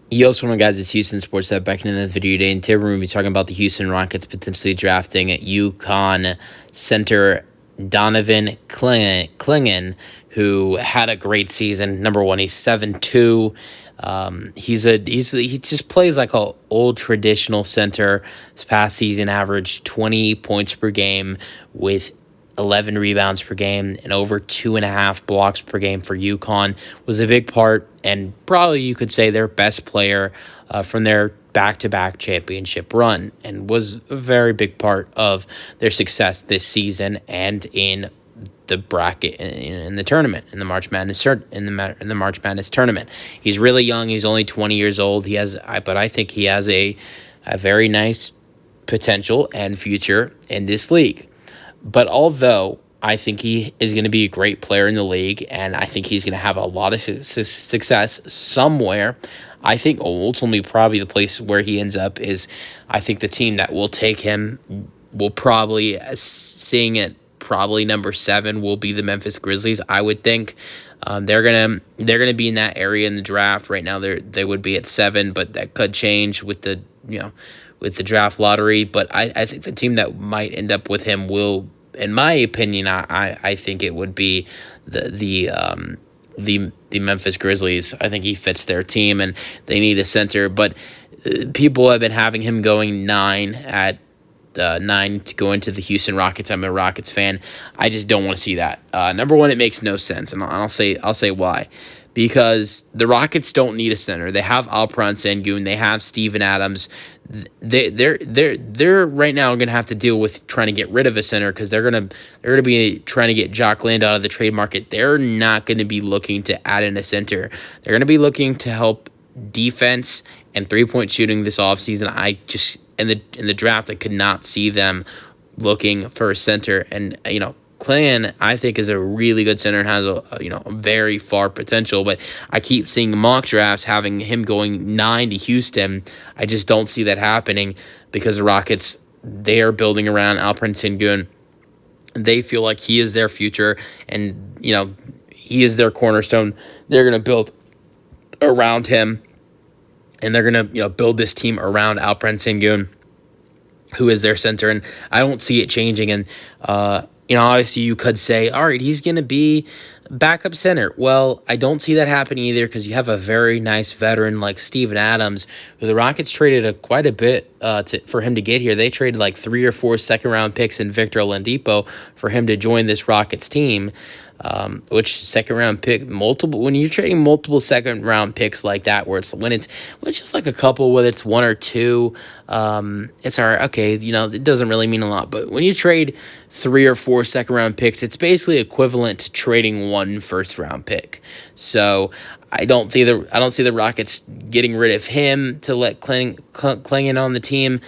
Yo, what's going on, guys? It's Houston Sports back in the video today. And today we're going to be talking about the Houston Rockets potentially drafting UConn center Donovan Clingan, who had a great season. Number one, he's 7'2". He just plays like a old traditional center. This past season averaged 20 points per game with 11 rebounds per game and over 2.5 blocks per game for UConn. Was a big part and probably you could say their best player from their back-to-back championship run, and was a very big part of their success this season and in the bracket in the tournament in the March Madness in the March Madness tournament. He's really young. He's only 20 years old. But I think he has a very nice potential and future in this league. But although I think he is going to be a great player in the league, and I think he's going to have a lot of success somewhere, I think ultimately probably the place where he ends up is, I think the team that will take him will probably, seeing it probably number 7, will be the Memphis Grizzlies. I would think they're gonna be in that area in the draft right now. They would be at 7, but that could change with the draft lottery. But I think the team that might end up with him will, in my opinion, I think it would be the Memphis Grizzlies. I think he fits their team, and they need a center. But people have been having him going 9 to go into the Houston Rockets. I'm a Rockets fan. I just don't want to see that. Number one, it makes no sense, and I'll say why. Because the Rockets don't need a center. They have Alperen Sengun. They have Steven Adams. They're right now going to have to deal with trying to get rid of a center, because they're gonna be trying to get Jock Land out of the trade market. They're not going to be looking to add in a center. They're going to be looking to help defense and 3-point shooting this offseason. I just in the draft, I could not see them looking for a center. And Clingan, I think, is a really good center and has a very far potential. But I keep seeing mock drafts having him going 9 to Houston. I just don't see that happening, because the Rockets, they are building around Alperen Sengun. They feel like he is their future, and he is their cornerstone. They're going to build around him, and they're going to build this team around Alperen Sengun, who is their center. And I don't see it changing. And obviously you could say, all right, he's going to be backup center. Well, I don't see that happening either, because you have a very nice veteran like Steven Adams, who the Rockets traded quite a bit for him to get here. They traded like 3 or 4 second-round picks in Victor Oladipo for him to join this Rockets team. Which second-round pick, when you're trading multiple second-round picks like that, when it's just like a couple, whether it's 1 or 2, it's all right. Okay, it doesn't really mean a lot. But when you trade 3 or 4 second-round picks, it's basically equivalent to trading 1 first-round pick. So I don't see the Rockets getting rid of him to let Clingan on the team.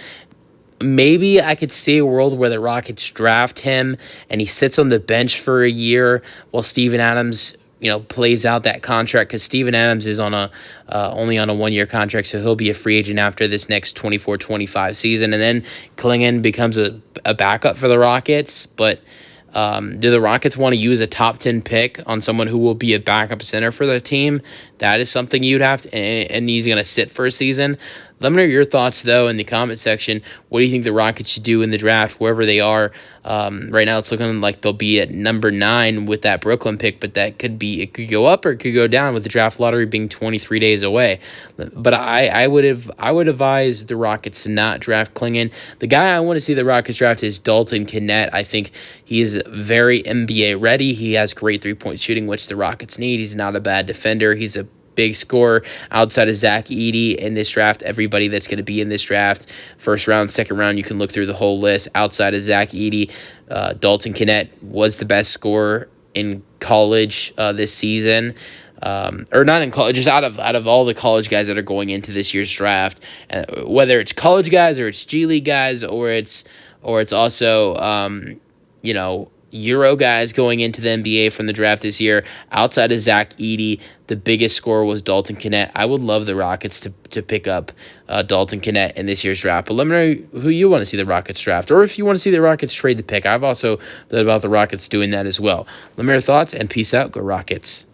Maybe I could see a world where the Rockets draft him and he sits on the bench for a year while Steven Adams, plays out that contract, because Steven Adams is on only on a 1-year contract, so he'll be a free agent after this next 24-25 season, and then Clingan becomes a backup for the Rockets. But do the Rockets want to use a top 10 pick on someone who will be a backup center for the team? That is something you'd have to, and he's going to sit for a season. Let me know your thoughts, though, in the comment section. What do you think the Rockets should do in the draft, wherever they are? Right now, it's looking like they'll be at number 9 with that Brooklyn pick, but it could go up or it could go down with the draft lottery being 23 days away. But I would advise the Rockets to not draft Clingan. The guy I want to see the Rockets draft is Dalton Knecht. I think he is very NBA ready. He has great 3-point shooting, which the Rockets need. He's not a bad defender. He's a big scorer outside of Zach Edey in this draft. Everybody that's going to be in this draft, first round, second round, you can look through the whole list. Outside of Zach Edey, Dalton Knecht was the best scorer in college this season. Or not in college, just out of all the college guys that are going into this year's draft, whether it's college guys or it's G League guys or it's also Euro guys going into the NBA from the draft this year. Outside of Zach Edey, the biggest scorer was Dalton Knecht. I would love the Rockets to pick up Dalton Knecht in this year's draft. But let me know who you want to see the Rockets draft, or if you want to see the Rockets trade the pick. I've also thought about the Rockets doing that as well. Let me know your thoughts, and peace out. Go Rockets.